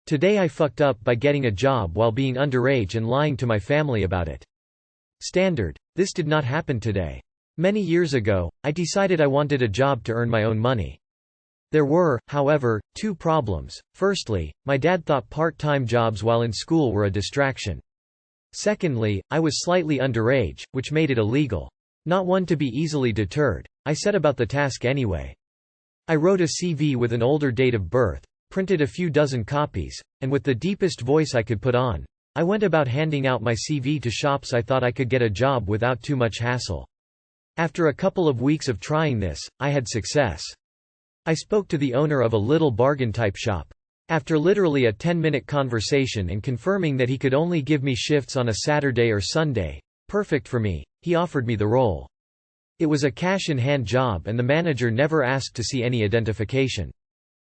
Today I fucked up by getting a job while being underage and lying to my family about it. Standard. This did not happen today. Many years ago, I decided I wanted a job to earn my own money. There were, however, two problems. Firstly, my dad thought part-time jobs while in school were a distraction. Secondly, I was slightly underage, which made it illegal. Not one to be easily deterred, I set about the task anyway. I wrote a CV with an older date of birth, printed a few dozen copies, and with the deepest voice I could put on, I went about handing out my CV to shops I thought I could get a job without too much hassle. After a couple of weeks of trying this, I had success. I spoke to the owner of a little bargain-type shop. After literally a 10-minute conversation and confirming that he could only give me shifts on a Saturday or Sunday, perfect for me, he offered me the role. It was a cash-in-hand job and the manager never asked to see any identification.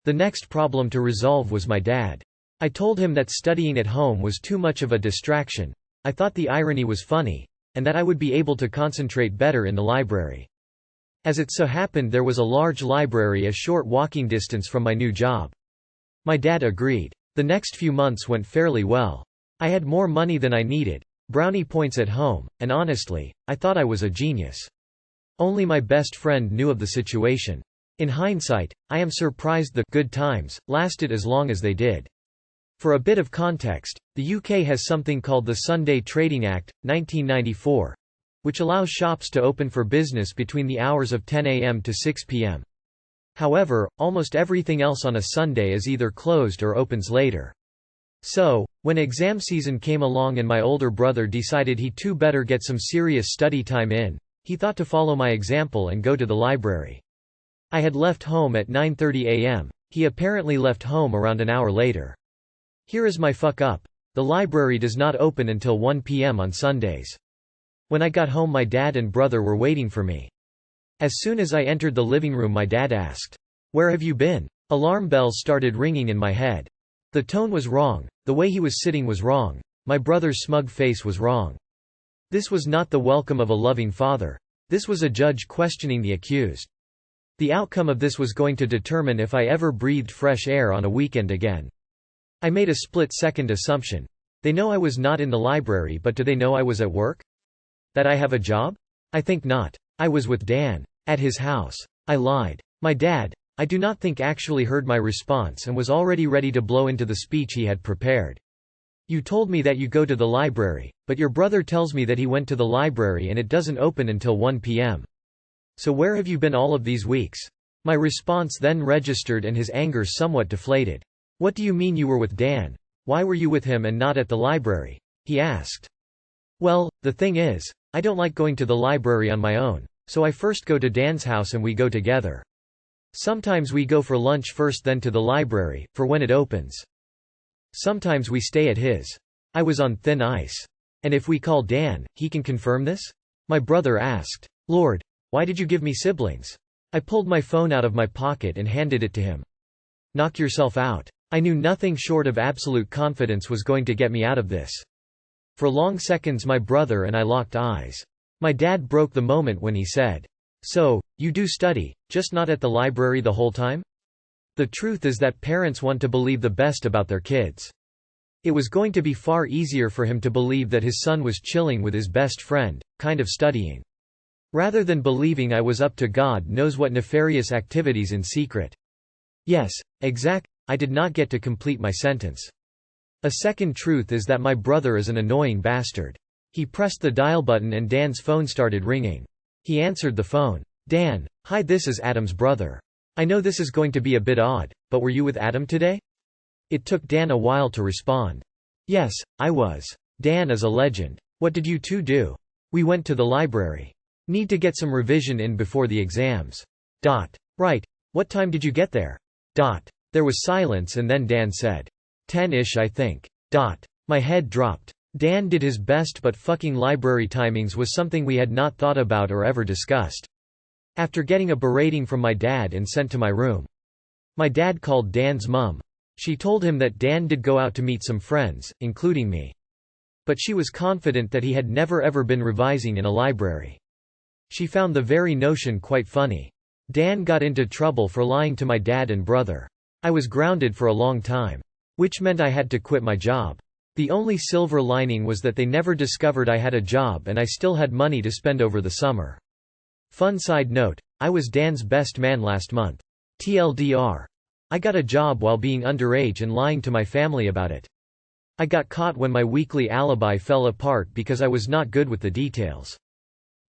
The next problem to resolve was my dad. I told him that studying at home was too much of a distraction. I thought the irony was funny, and that I would be able to concentrate better in the library. As it so happened, there was a large library a short walking distance from my new job. My dad agreed. The next few months went fairly well. I had more money than I needed, brownie points at home, and honestly, I thought I was a genius. Only my best friend knew of the situation. In hindsight, I am surprised the good times lasted as long as they did. For a bit of context, the UK has something called the Sunday Trading Act, 1994, which allows shops to open for business between the hours of 10 a.m. to 6 p.m. However, almost everything else on a Sunday is either closed or opens later. So, when exam season came along and my older brother decided he too better get some serious study time in, he thought to follow my example and go to the library. I had left home at 9:30 a.m. He apparently left home around an hour later. Here is my fuck up. The library does not open until 1 p.m. on Sundays. When I got home, my dad and brother were waiting for me. As soon as I entered the living room, my dad asked, "Where have you been?" Alarm bells started ringing in my head. The tone was wrong, the way he was sitting was wrong, my brother's smug face was wrong. This was not the welcome of a loving father. This was a judge questioning the accused. The outcome of this was going to determine if I ever breathed fresh air on a weekend again. I made a split-second assumption. They know I was not in the library, but do they know I was at work? That I have a job? I think not. I was with Dan. At his house. I lied. My dad, I do not think, actually heard my response and was already ready to blow into the speech he had prepared. You told me that you go to the library, but your brother tells me that he went to the library and it doesn't open until 1 p.m. So where have you been all of these weeks? My response then registered and his anger somewhat deflated. What do you mean you were with Dan? Why were you with him and not at the library? He asked. Well, the thing is, I don't like going to the library on my own, so I first go to Dan's house and we go together. Sometimes we go for lunch first, then to the library, for when it opens. Sometimes we stay at his. I was on thin ice. And if we call Dan, he can confirm this? My brother asked. Lord, why did you give me siblings? I pulled my phone out of my pocket and handed it to him. Knock yourself out. I knew nothing short of absolute confidence was going to get me out of this. For long seconds my brother and I locked eyes. My dad broke the moment when he said, "So, you do study, just not at the library the whole time?" The truth is that parents want to believe the best about their kids. It was going to be far easier for him to believe that his son was chilling with his best friend, kind of studying, rather than believing I was up to God knows what nefarious activities in secret. Yes, I did not get to complete my sentence. A second truth is that my brother is an annoying bastard. He pressed the dial button and Dan's phone started ringing. He answered the phone. Dan, hi, this is Adam's brother. I know this is going to be a bit odd, but were you with Adam today? It took Dan a while to respond. Yes, I was. Dan is a legend. What did you two do? We went to the library. Need to get some revision in before the exams. Right. What time did you get there? There was silence and then Dan said, 10-ish I think. My head dropped. Dan did his best, but fucking library timings was something we had not thought about or ever discussed. After getting a berating from my dad and sent to my room, my dad called Dan's mum. She told him that Dan did go out to meet some friends, including me. But she was confident that he had never ever been revising in a library. She found the very notion quite funny. Dan got into trouble for lying to my dad and brother. I was grounded for a long time. which meant I had to quit my job. The only silver lining was that they never discovered I had a job and I still had money to spend over the summer. Fun side note, I was Dan's best man last month. TLDR. I got a job while being underage and lying to my family about it. I got caught when my weekly alibi fell apart because I was not good with the details.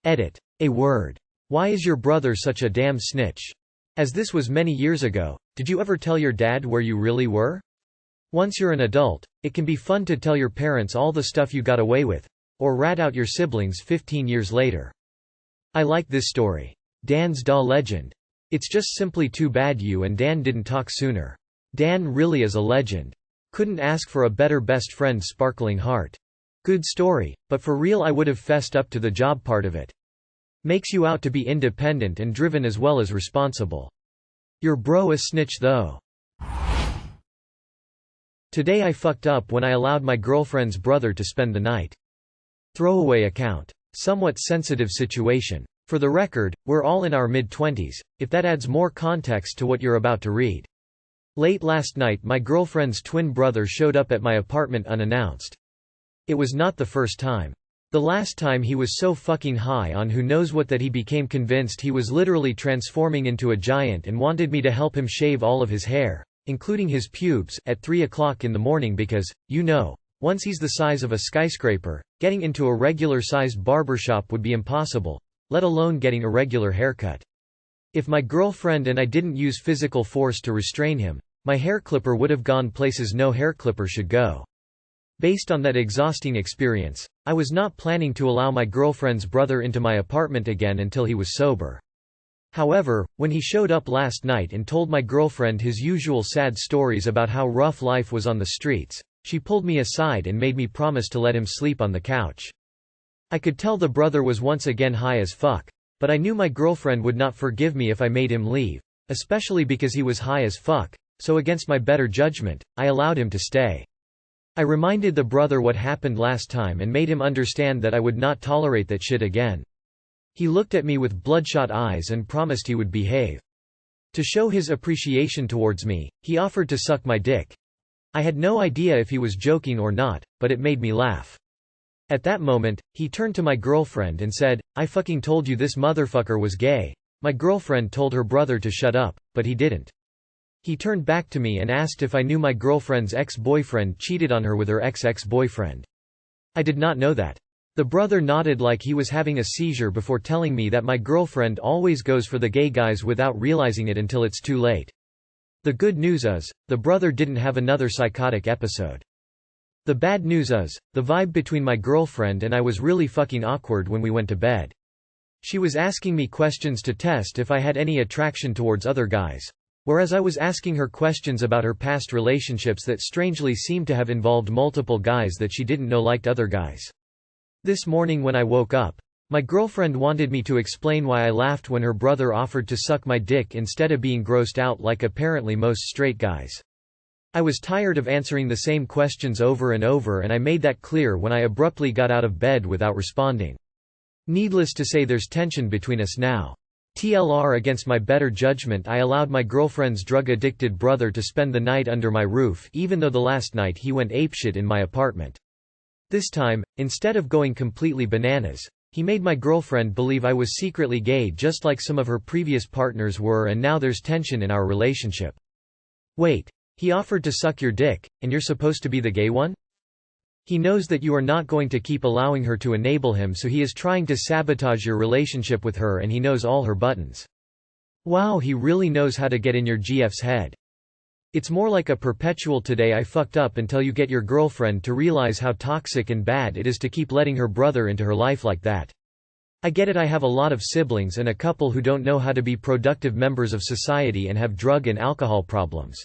Edit. A word. Why is your brother such a damn snitch? As this was many years ago, did you ever tell your dad where you really were? Once you're an adult, it can be fun to tell your parents all the stuff you got away with, or rat out your siblings 15 years later. I like this story. Dan's da legend. It's just simply too bad you and Dan didn't talk sooner. Dan really is a legend. Couldn't ask for a better best friend. Sparkling heart. Good story, but for real I would have fessed up to the job part of it. Makes you out to be independent and driven as well as responsible. Your bro a snitch though. Today I fucked up when I allowed my girlfriend's brother to spend the night. Throwaway account. Somewhat sensitive situation. For the record, we're all in our mid-20s, if that adds more context to what you're about to read. Late last night my girlfriend's twin brother showed up at my apartment unannounced. It was not the first time. The last time he was so fucking high on who knows what that he became convinced he was literally transforming into a giant and wanted me to help him shave all of his hair, including his pubes, at 3 o'clock in the morning because, you know, once he's the size of a skyscraper, getting into a regular-sized barbershop would be impossible, let alone getting a regular haircut. If my girlfriend and I didn't use physical force to restrain him, my hair clipper would have gone places no hair clipper should go. Based on that exhausting experience, I was not planning to allow my girlfriend's brother into my apartment again until he was sober. However, when he showed up last night and told my girlfriend his usual sad stories about how rough life was on the streets, she pulled me aside and made me promise to let him sleep on the couch. I could tell the brother was once again high as fuck, but I knew my girlfriend would not forgive me if I made him leave, especially because he was high as fuck, so against my better judgment, I allowed him to stay. I reminded the brother what happened last time and made him understand that I would not tolerate that shit again. He looked at me with bloodshot eyes and promised he would behave. To show his appreciation towards me, he offered to suck my dick. I had no idea if he was joking or not, but it made me laugh. At that moment, he turned to my girlfriend and said, "I fucking told you this motherfucker was gay." My girlfriend told her brother to shut up, but he didn't. He turned back to me and asked if I knew my girlfriend's ex-boyfriend cheated on her with her ex-boyfriend. I did not know that. The brother nodded like he was having a seizure before telling me that my girlfriend always goes for the gay guys without realizing it until it's too late. The good news is, the brother didn't have another psychotic episode. The bad news is, the vibe between my girlfriend and I was really fucking awkward when we went to bed. She was asking me questions to test if I had any attraction towards other guys, whereas I was asking her questions about her past relationships that strangely seemed to have involved multiple guys that she didn't know liked other guys. This morning when I woke up, my girlfriend wanted me to explain why I laughed when her brother offered to suck my dick instead of being grossed out like apparently most straight guys. I was tired of answering the same questions over and over and I made that clear when I abruptly got out of bed without responding. Needless to say there's tension between us now. TLR against my better judgment I allowed my girlfriend's drug-addicted brother to spend the night under my roof even though the last night he went apeshit in my apartment. This time, instead of going completely bananas, he made my girlfriend believe I was secretly gay just like some of her previous partners were and now there's tension in our relationship. Wait. He offered to suck your dick, and you're supposed to be the gay one? He knows that you are not going to keep allowing her to enable him so he is trying to sabotage your relationship with her and he knows all her buttons. Wow, he really knows how to get in your GF's head. It's more like a perpetual today I fucked up until you get your girlfriend to realize how toxic and bad it is to keep letting her brother into her life like that. I get it, I have a lot of siblings and a couple who don't know how to be productive members of society and have drug and alcohol problems.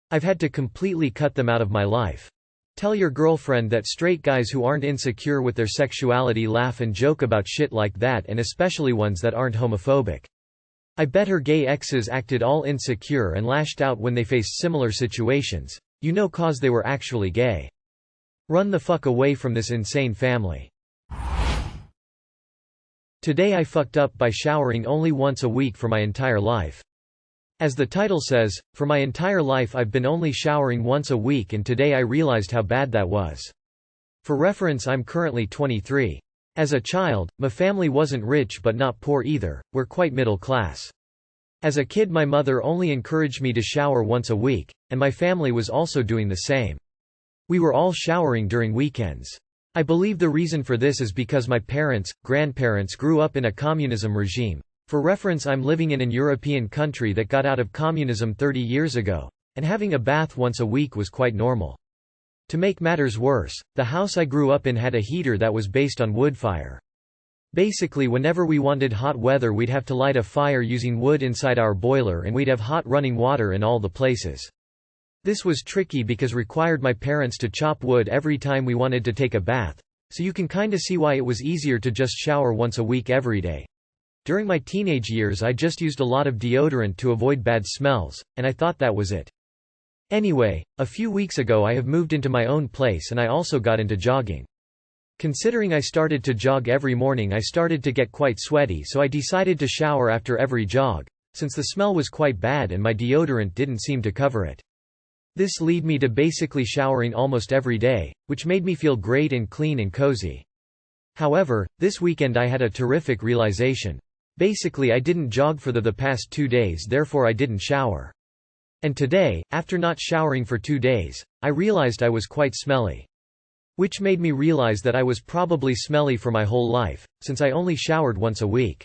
I've had to completely cut them out of my life. Tell your girlfriend that straight guys who aren't insecure with their sexuality laugh and joke about shit like that and especially ones that aren't homophobic. I bet her gay exes acted all insecure and lashed out when they faced similar situations, you know, cause they were actually gay. Run the fuck away from this insane family. Today I fucked up by showering only once a week for my entire life. As the title says, for my entire life I've been only showering once a week, and today I realized how bad that was. For reference, I'm currently 23. As a child, my family wasn't rich but not poor either, we're quite middle class. As a kid my mother only encouraged me to shower once a week, and my family was also doing the same. We were all showering during weekends. I believe the reason for this is because my parents, grandparents grew up in a communism regime. For reference, I'm living in an European country that got out of communism 30 years ago, and having a bath once a week was quite normal. To make matters worse, the house I grew up in had a heater that was based on wood fire. Basically, whenever we wanted hot weather we'd have to light a fire using wood inside our boiler, and we'd have hot running water in all the places. This was tricky because required my parents to chop wood every time we wanted to take a bath, so you can kinda see why it was easier to just shower once a week every day. During my teenage years I just used a lot of deodorant to avoid bad smells, and I thought that was it. Anyway, a few weeks ago I have moved into my own place and I also got into jogging. Considering I started to jog every morning I started to get quite sweaty, so I decided to shower after every jog, since the smell was quite bad and my deodorant didn't seem to cover it. This led me to basically showering almost every day, which made me feel great and clean and cozy. However, this weekend I had a terrific realization. Basically I didn't jog for the past 2 days, therefore I didn't shower. And today, after not showering for 2 days, I realized I was quite smelly. Which made me realize that I was probably smelly for my whole life, since I only showered once a week.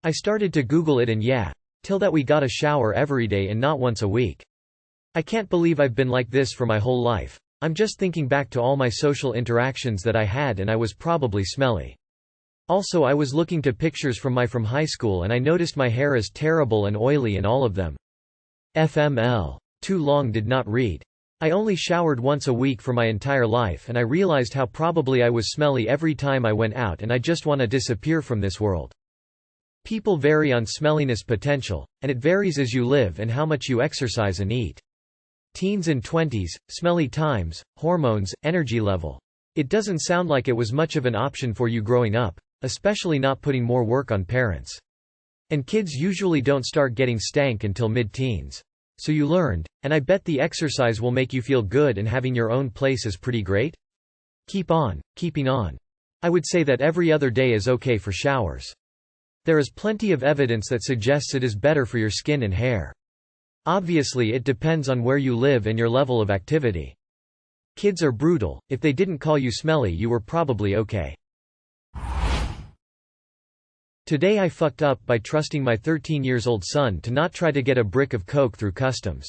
I started to Google it and yeah, till that we gotta shower every day and not once a week. I can't believe I've been like this for my whole life. I'm just thinking back to all my social interactions that I had and I was probably smelly. Also I was looking to pictures from high school and I noticed my hair is terrible and oily in all of them. FML. Too long did not read. I only showered once a week for my entire life and I realized how probably I was smelly every time I went out and I just wanna disappear from this world. People vary on smelliness potential, and it varies as you live and how much you exercise and eat. Teens and 20s, smelly times, hormones, energy level. It doesn't sound like it was much of an option for you growing up, especially not putting more work on parents. And kids usually don't start getting stank until mid-teens. So you learned, and I bet the exercise will make you feel good and having your own place is pretty great? Keep on, keeping on. I would say that every other day is okay for showers. There is plenty of evidence that suggests it is better for your skin and hair. Obviously it depends on where you live and your level of activity. Kids are brutal, if they didn't call you smelly you were probably okay. Today I fucked up by trusting my 13-year-old son to not try to get a brick of coke through customs.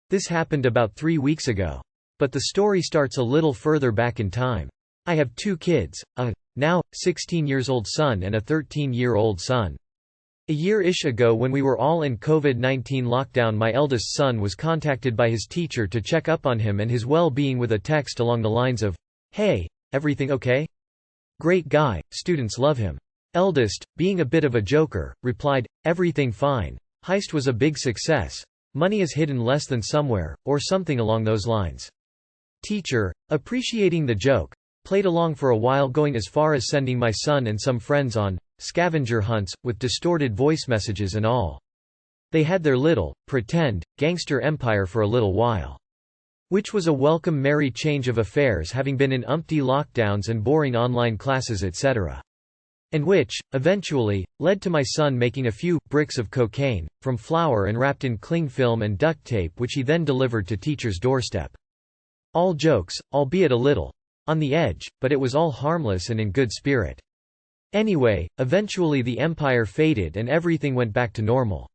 This happened about 3 weeks ago. But the story starts a little further back in time. I have 2 kids, a now 16-year-old son and a 13-year-old son. A year-ish ago when we were all in COVID-19 lockdown my eldest son was contacted by his teacher to check up on him and his well-being with a text along the lines of, "Hey, everything okay? Great guy, students love him." Eldest, being a bit of a joker, replied, "Everything fine. Heist was a big success. Money is hidden less than somewhere," or something along those lines. Teacher, appreciating the joke, played along for a while, going as far as sending my son and some friends on scavenger hunts, with distorted voice messages and all. They had their little, pretend, gangster empire for a little while. Which was a welcome merry change of affairs, having been in umpty lockdowns and boring online classes etc. And which, eventually, led to my son making a few bricks of cocaine, from flour and wrapped in cling film and duct tape, which he then delivered to teacher's doorstep. All jokes, albeit a little on the edge, but it was all harmless and in good spirit. Anyway, eventually the empire faded and everything went back to normal.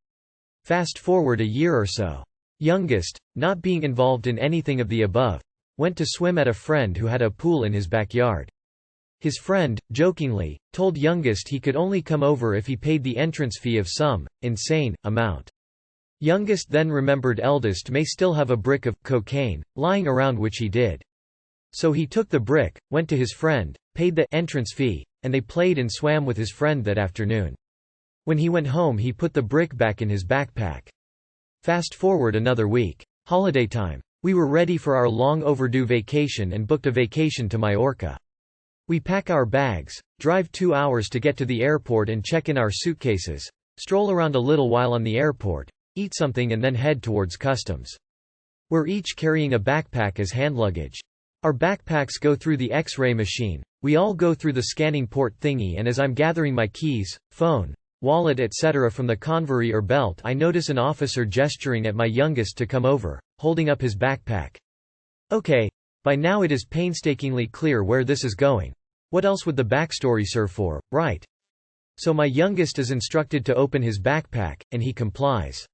Fast forward a year or so. Youngest, not being involved in anything of the above, went to swim at a friend who had a pool in his backyard. His friend, jokingly, told youngest he could only come over if he paid the entrance fee of some insane amount. Youngest then remembered eldest may still have a brick of cocaine lying around, which he did. So he took the brick, went to his friend, paid the entrance fee, and they played and swam with his friend that afternoon. When he went home he put the brick back in his backpack. Fast forward another week. Holiday time. We were ready for our long overdue vacation and booked a vacation to Majorca. We pack our bags, drive 2 hours to get to the airport and check in our suitcases, stroll around a little while on the airport, eat something and then head towards customs. We're each carrying a backpack as hand luggage. Our backpacks go through the X-ray machine. We all go through the scanning port thingy, and as I'm gathering my keys, phone, wallet etc. from the convoy or belt, I notice an officer gesturing at my youngest to come over, holding up his backpack. Okay, by now it is painstakingly clear where this is going. What else would the backstory serve for, right? So my youngest is instructed to open his backpack, and he complies.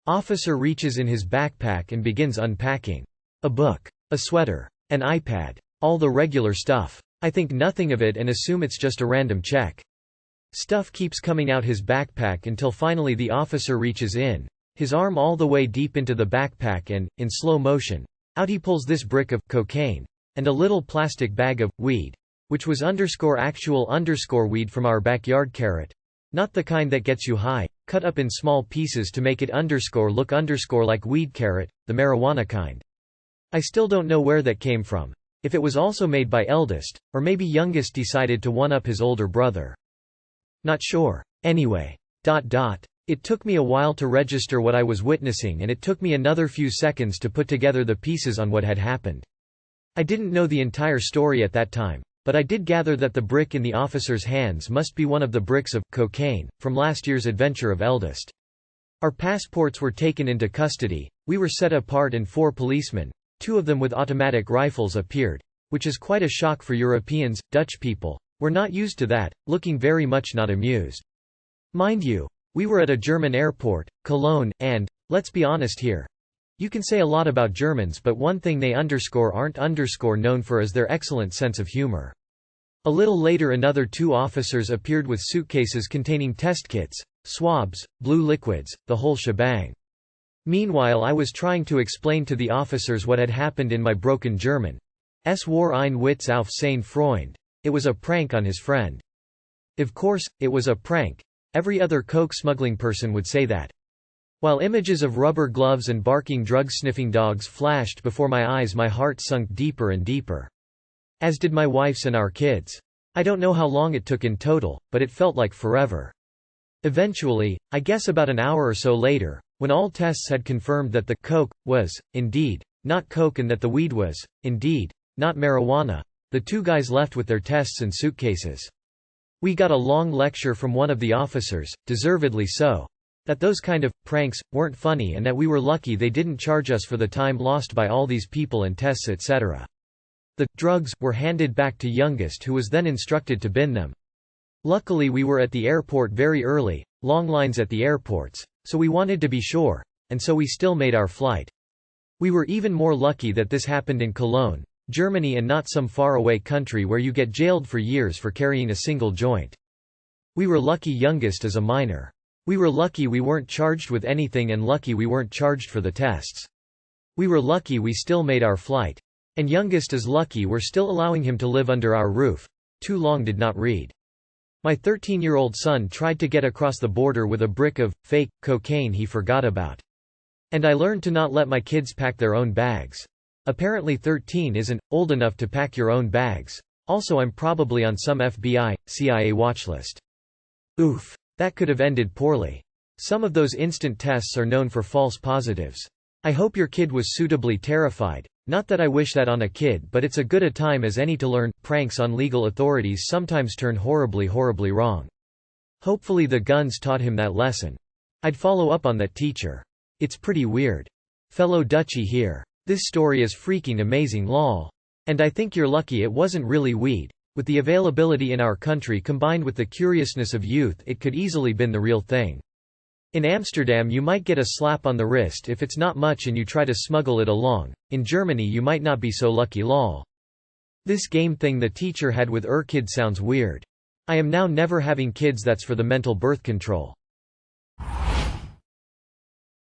Officer reaches in his backpack and begins unpacking. A book, a sweater, an iPad, all the regular stuff. I think nothing of it and assume it's just a random check. Stuff keeps coming out his backpack until finally the officer reaches in, his arm all the way deep into the backpack and, in slow motion, out he pulls this brick of cocaine and a little plastic bag of weed, which was actual weed from our backyard carrot. Not the kind that gets you high, cut up in small pieces to make it look like weed carrot, the marijuana kind. I still don't know where that came from. If it was also made by eldest, or maybe youngest decided to one-up his older brother. Not sure. Anyway. It took me a while to register what I was witnessing, and it took me another few seconds to put together the pieces on what had happened. I didn't know the entire story at that time, but I did gather that the brick in the officer's hands must be one of the bricks of cocaine from last year's adventure of eldest. Our passports were taken into custody, we were set apart, and 4 policemen, 2 of them with automatic rifles, appeared, which is quite a shock for Europeans. Dutch people were not used to that, looking very much not amused. Mind you, we were at a German airport, Cologne, and, let's be honest here. You can say a lot about Germans, but one thing they aren't known for is their excellent sense of humor. A little later another 2 officers appeared with suitcases containing test kits, swabs, blue liquids, the whole shebang. Meanwhile I was trying to explain to the officers what had happened in my broken German. Es war ein Witz auf seinen Freund. It was a prank on his friend. Of course, it was a prank. Every other coke smuggling person would say that. While images of rubber gloves and barking drug-sniffing dogs flashed before my eyes, my heart sunk deeper and deeper. As did my wife's and our kids. I don't know how long it took in total, but it felt like forever. Eventually, I guess about an hour or so later, when all tests had confirmed that the coke was, indeed, not coke and that the weed was, indeed, not marijuana, the 2 guys left with their tests and suitcases. We got a long lecture from one of the officers, deservedly so. That those kind of pranks weren't funny and that we were lucky they didn't charge us for the time lost by all these people and tests etc. The drugs were handed back to youngest, who was then instructed to bin them. Luckily we were at the airport very early, long lines at the airports, so we wanted to be sure, and so we still made our flight. We were even more lucky that this happened in Cologne, Germany, and not some faraway country where you get jailed for years for carrying a single joint. We were lucky youngest is a minor. We were lucky we weren't charged with anything, and lucky we weren't charged for the tests. We were lucky we still made our flight. And youngest is lucky we're still allowing him to live under our roof. Too long did not read. My 13-year-old son tried to get across the border with a brick of fake cocaine he forgot about. And I learned to not let my kids pack their own bags. Apparently 13 isn't old enough to pack your own bags. Also, I'm probably on some FBI, CIA watchlist. Oof. That could have ended poorly. Some of those instant tests are known for false positives. I hope your kid was suitably terrified. Not that I wish that on a kid, but it's a good a time as any to learn. Pranks on legal authorities sometimes turn horribly wrong. Hopefully the guns taught him that lesson. I'd follow up on that teacher. It's pretty weird. Fellow Dutchie here. This story is freaking amazing lol. And I think you're lucky it wasn't really weed. With the availability in our country combined with the curiousness of youth, it could easily been the real thing. In Amsterdam you might get a slap on the wrist if it's not much and you try to smuggle it along. In Germany you might not be so lucky lol. This game thing the teacher had with kid sounds weird. I am now never having kids, that's for the mental birth control.